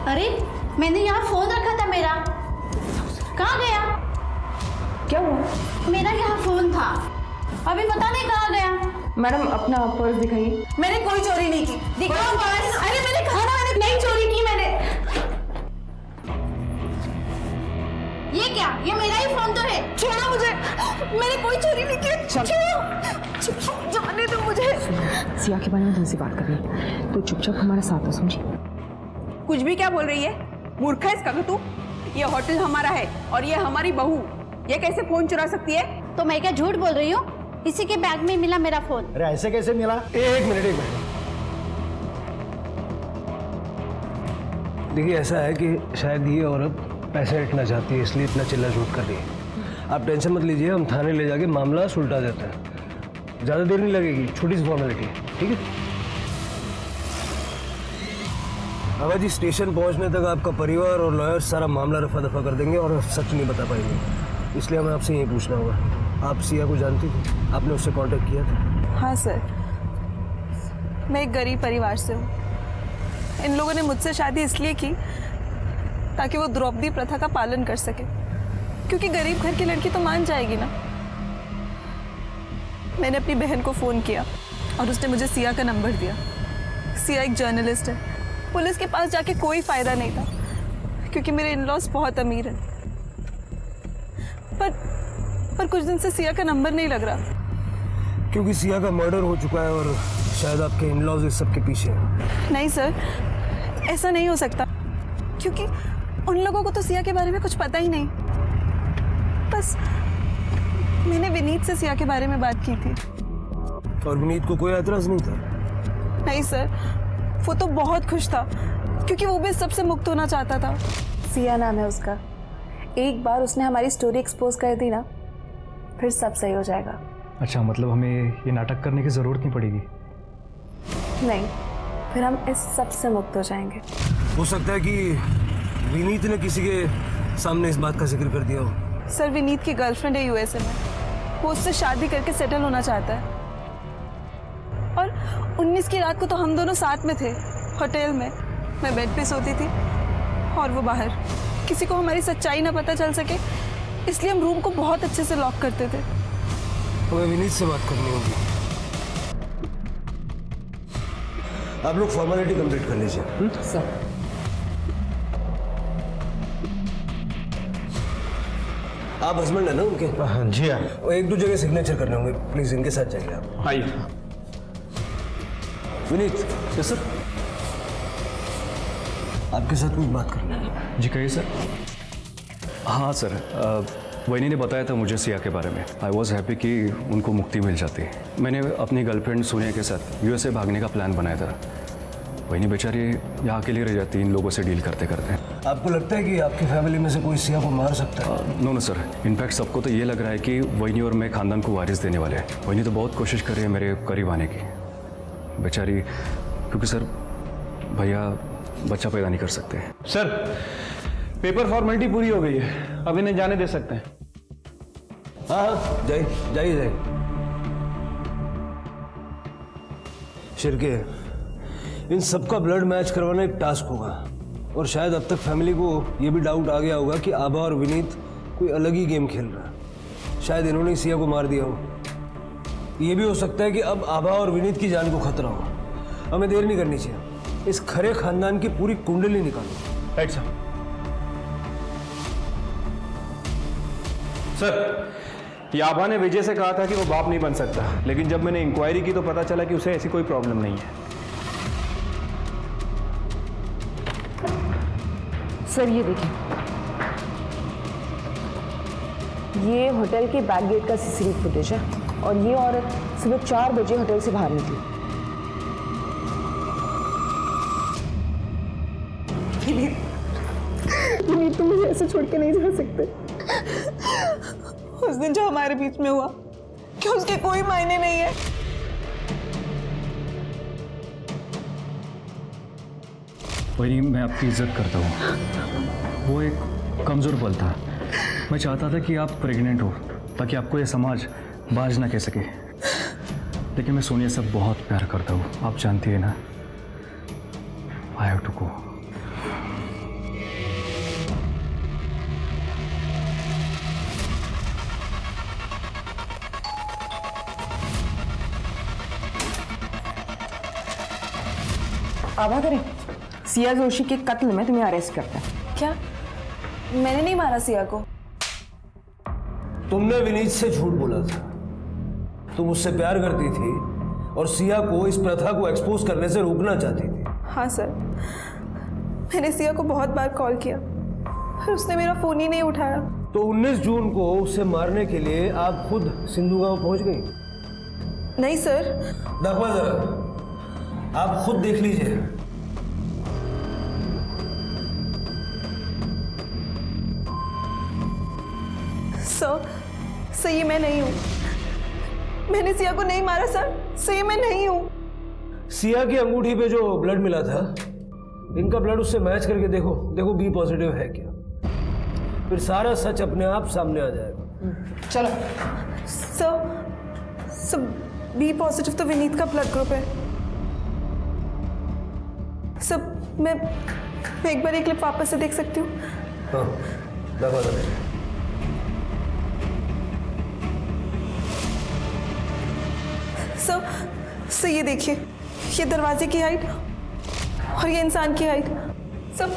अरे मैंने यहाँ फोन रखा था मेरा, कहाँ गया? क्या हुआ? मेरा यहाँ फोन था, अभी पता नहीं कहाँ गया। मैडम अपना पर्स दिखाइए। मैंने कोई चोरी नहीं की। दिखाओ पर्स। अरे मैंने कहा ना मैंने नहीं चोरी की। मैंने ये क्या? ये मेरा ही फोन तो है। छोड़ो मुझे, मैंने कोई चोरी नहीं की। छोड़ो, जाने दो मुझे। सिया के बारे में तुमसे बात करनी, तो चुपचाप हमारे साथ हो, समझी? कुछ भी क्या बोल रही है? मूर्ख है इसका तू? ये होटल हमारा है और ये हमारी बहू, ये कैसे फोन चुरा सकती है? तो मैं क्या झूठ बोल रही हूँ? इसी के बैग में मिला मेरा फोन। अरे ऐसे कैसे मिला? एक मिनट। देखिए ऐसा है कि शायद ये औरत पैसे हटना चाहती है, इसलिए इतना चिल्ला झूठ कर रही है। आप टेंशन मत लीजिए, हम थाने ले जाके मामला सुलटा देते हैं। ज़्यादा देर नहीं लगेगी, छोटी सी फॉर्मेलिटी है, ठीक है? अगर जी स्टेशन पहुंचने तक आपका परिवार और लॉयर सारा मामला रफा दफा कर देंगे और सच नहीं बता पाएंगे, इसलिए हमें आपसे यही पूछना होगा। आप सिया को जानती थी? आपने उससे कांटेक्ट किया था? हाँ सर, मैं एक गरीब परिवार से हूँ। इन लोगों ने मुझसे शादी इसलिए की ताकि वो द्रौपदी प्रथा का पालन कर सके, क्योंकि गरीब घर की लड़की तो मान जाएगी ना। मैंने अपनी बहन को फ़ोन किया और उसने मुझे सिया का नंबर दिया। सिया एक जर्नलिस्ट है। पुलिस के पास जाके कोई फ़ायदा नहीं था, क्योंकि मेरे इन-लॉज बहुत अमीर हैं। पर कुछ दिन से सिया का नंबर नहीं लग रहा। क्योंकि सिया का मर्डर हो चुका है और शायद आपके इन-लॉज इस सब के पीछे हैं। नहीं सर, ऐसा नहीं हो सकता, क्योंकि उन लोगों को तो सिया के बारे में कुछ पता ही नहीं। बस मैंने विनीत से सिया के बारे में बात की थी। और विनीत को कोई एतराज नहीं था? नहीं सर, वो तो बहुत खुश था, क्योंकि वो भी सबसे मुक्त होना चाहता था। सिया नाम है उसका। एक बार उसने हमारी स्टोरी एक्सपोज कर दी ना, फिर सब सही हो जाएगा। अच्छा, मतलब हमें ये नाटक करने की ज़रूरत नहीं पड़ेगी? नहीं, फिर हम इस सब से मुक्त हो जाएंगे। हो सकता है कि विनीत ने किसी के सामने इस बात का जिक्र कर दिया हो। सर, विनीत की गर्लफ्रेंड है यूएसए में। वो उससे शादी करके सेटल होना चाहता है। और 19 की रात को तो हम दोनों साथ में थे, होटल में। मैं बेड पे सोती थी और वो बाहर। किसी को हमारी सच्चाई ना पता चल सके, इसलिए हम रूम को बहुत अच्छे से लॉक करते थे। हमें विनीत से बात करनी होगी। आप लोग फॉर्मेलिटी कंप्लीट कर लीजिए। सर, आप हस्बैंड है ना उनके? हाँ जी। और एक दो जगह सिग्नेचर करने होंगे, प्लीज इनके साथ जाइए आप। आइए। विनीत। Yes sir. आपके साथ कुछ बात करनी है। जी कहिए सर। हाँ सर, वैनी ने बताया था मुझे सिया के बारे में। आई वॉज हैप्पी कि उनको मुक्ति मिल जाती। मैंने अपनी गर्लफ्रेंड सोनिया के साथ यूएसए भागने का प्लान बनाया था। वैनी बेचारी यहाँ अकेली रह जाती इन लोगों से डील करते करते। आपको लगता है कि आपकी फैमिली में से कोई सिया को मार सकता है? नो सर, इनफैक्ट सबको तो ये लग रहा है कि वैनी और मैं खानदान को वारिस देने वाले हैं। वैनी तो बहुत कोशिश कर रही है मेरे करीब आने की बेचारी, क्योंकि सर भैया बच्चा पैदा नहीं कर सकते। सर, पेपर फॉर्मेलिटी पूरी हो गई है, अब इन्हें जाने दे सकते हैं। हाँ, जाइए। शिरके, इन सबका ब्लड मैच करवाना एक टास्क होगा। और शायद अब तक फैमिली को यह भी डाउट आ गया होगा कि आभा और विनीत कोई अलग ही गेम खेल रहा है। शायद इन्होंने सिया को मार दिया हो। यह भी हो सकता है कि अब आभा और विनीत की जान को खतरा हो। हमें देर नहीं करनी चाहिए। इस खरे खानदान की पूरी कुंडली निकालो। Right sir. सर, ये आभा ने विजय से कहा था कि वो बाप नहीं बन सकता, लेकिन जब मैंने इंक्वायरी की तो पता चला कि उसे ऐसी कोई प्रॉब्लम नहीं है। सर ये देखिए, ये होटल के बैक गेट का सीसीटीवी फुटेज है और ये औरत सुबह 4 बजे होटल से बाहर निकली। विनीत, तुम मुझे ऐसे छोड़ के नहीं जा सकते। उस दिन जो हमारे बीच में हुआ, क्या उसके कोई मायने नहीं है? वही मैं आपकी इज्जत करता हूँ। वो एक कमज़ोर पल था। मैं चाहता था कि आप प्रेग्नेंट हो ताकि आपको ये समाज बाज ना कह सके, लेकिन मैं सोनिया से बहुत प्यार करता हूँ, आप जानती है ना। I have to go. आभा करें, सिया जोशी के कत्ल में तुम्हें अरेस्ट करता है। क्या? मैंने नहीं मारा सिया को। तुमने विनीत से झूठ बोला था। तुम उससे प्यार करती थी और सिया को इस प्रथा को एक्सपोज करने से रोकना चाहती थी। हाँ सर, मैंने सिया को बहुत बार कॉल किया पर उसने मेरा फोन ही नहीं उठाया। तो 19 जून को उसे मारने के लिए आप खुद सिंधु गांव पहुंच गई? नहीं सर। देखो जरा, आप खुद देख लीजिए। सर, ये मैं नहीं हूँ। मैंने सिया को नहीं मारा सर। ये मैं नहीं हूँ। सिया की अंगूठी पे जो ब्लड मिला था इनका ब्लड उससे मैच करके देखो, देखो बी पॉजिटिव है क्या, फिर सारा सच अपने आप सामने आ जाएगा। चलो। सर बी पॉजिटिव तो विनीत का ब्लड ग्रुप है। सर मैं एक बार ये क्लिप वापस से देख सकती हूँ? हाँ दबा दबा। सर ये देखिए, ये दरवाजे की हाइट और ये इंसान की हाइट। सर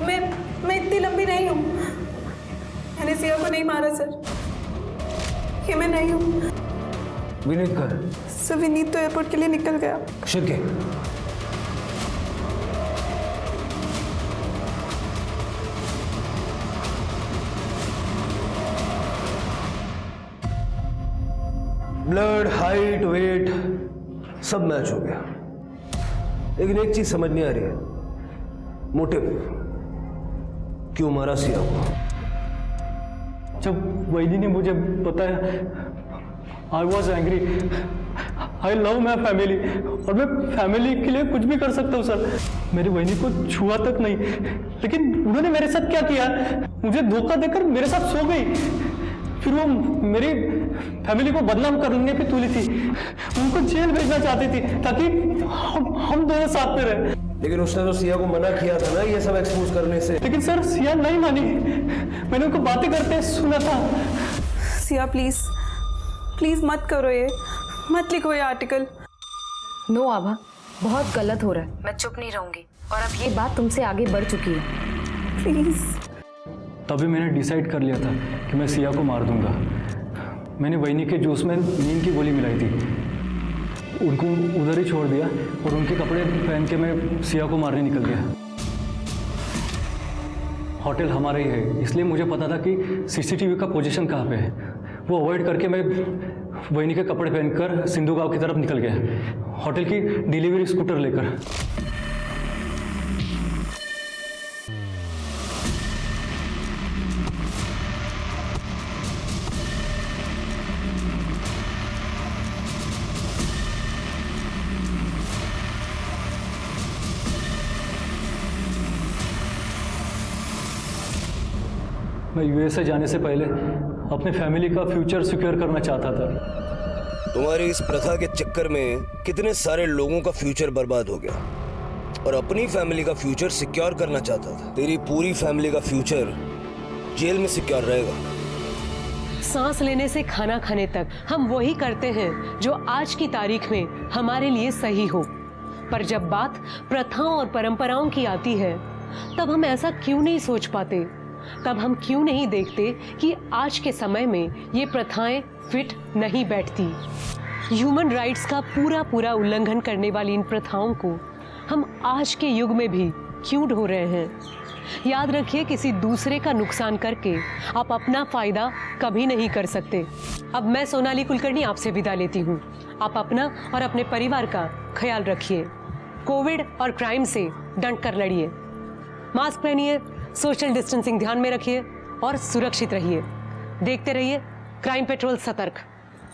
मैं इतनी लंबी नहीं हूँ। मैंने सिया को नहीं मारा सर, ये मैं नहीं हूँ। विनीत कहाँ है? सर विनीत तो एयरपोर्ट के लिए निकल गया। शिरके ब्लड, हाइट, वेट सब मैच हो गया, लेकिन एक चीज समझ नहीं आ रही है, मोटिव क्यों मारा सिया को? जब वैदी ने मुझे बताया, I was angry. I love my family और मैं फैमिली के लिए कुछ भी कर सकता हूँ सर। मेरी बहनी को छुआ तक नहीं, लेकिन उन्होंने मेरे साथ क्या किया, मुझे धोखा देकर मेरे साथ सो गई। फिर वो मेरी फैमिली को बदनाम करने पे तुली थी, उनको जेल भेजना चाहती थी ताकि हम दोनों साथ में रहे। लेकिन उसने तो सिया को मना किया था ना ये सब एक्सपोज करने से। लेकिन सर सिया नहीं मानी, मैंने उनको बातें करते सुना था। सिया प्लीज मत करो ये, मत लिखो ये आर्टिकल। नो आभा, बहुत गलत हो रहा है। मैं चुप नहीं रहूंगी और अब ये बात तुमसे आगे बढ़ चुकी है। प्लीज। तभी मैंने डिसाइड कर लिया था कि मैं सिया को मार दूंगा। मैंने वैनी के जूस में नींद की गोली मिलाई थी, उनको उधर ही छोड़ दिया और उनके कपड़े पहन के मैं सिया को मारने निकल गया। होटल हमारा ही है, इसलिए मुझे पता था कि सीसीटीवी का पोजीशन कहाँ पे है। वो अवॉइड करके मैं वैनी के कपड़े पहनकर सिंधु गांव की तरफ निकल गया, होटल की डिलीवरी स्कूटर लेकर। मैं यूएसए जाने से पहले अपने फैमिली का फ्यूचर सिक्योर करना चाहता था। तुम्हारी इस प्रथा के चक्कर में कितने सारे लोगों का फ्यूचर बर्बाद हो गया और अपनी फैमिली का फ्यूचर सिक्योर करना चाहता था। तेरी पूरी फैमिली का फ्यूचर जेल में सिक्योर रहेगा। सांस लेने से खाना खाने तक हम वही करते हैं जो आज की तारीख में हमारे लिए सही हो, पर जब बात प्रथाओं और परंपराओं की आती है तब हम ऐसा क्यों नहीं सोच पाते? तब हम क्यों नहीं देखते कि आज के समय में ये प्रथाएं फिट नहीं बैठती? ह्यूमन राइट्स का पूरा उल्लंघन करने वाली इन प्रथाओं को हम आज के युग में भी क्यों ढो रहे हैं? याद रखिए, किसी दूसरे का नुकसान करके आप अपना फायदा कभी नहीं कर सकते। अब मैं सोनाली कुलकर्णी आपसे विदा लेती हूँ। आप अपना और अपने परिवार का ख्याल रखिए। कोविड और क्राइम से डट कर लड़िए, मास्क पहनिए, सोशल डिस्टेंसिंग ध्यान में रखिए और सुरक्षित रहिए। देखते रहिए क्राइम पेट्रोल सतर्क।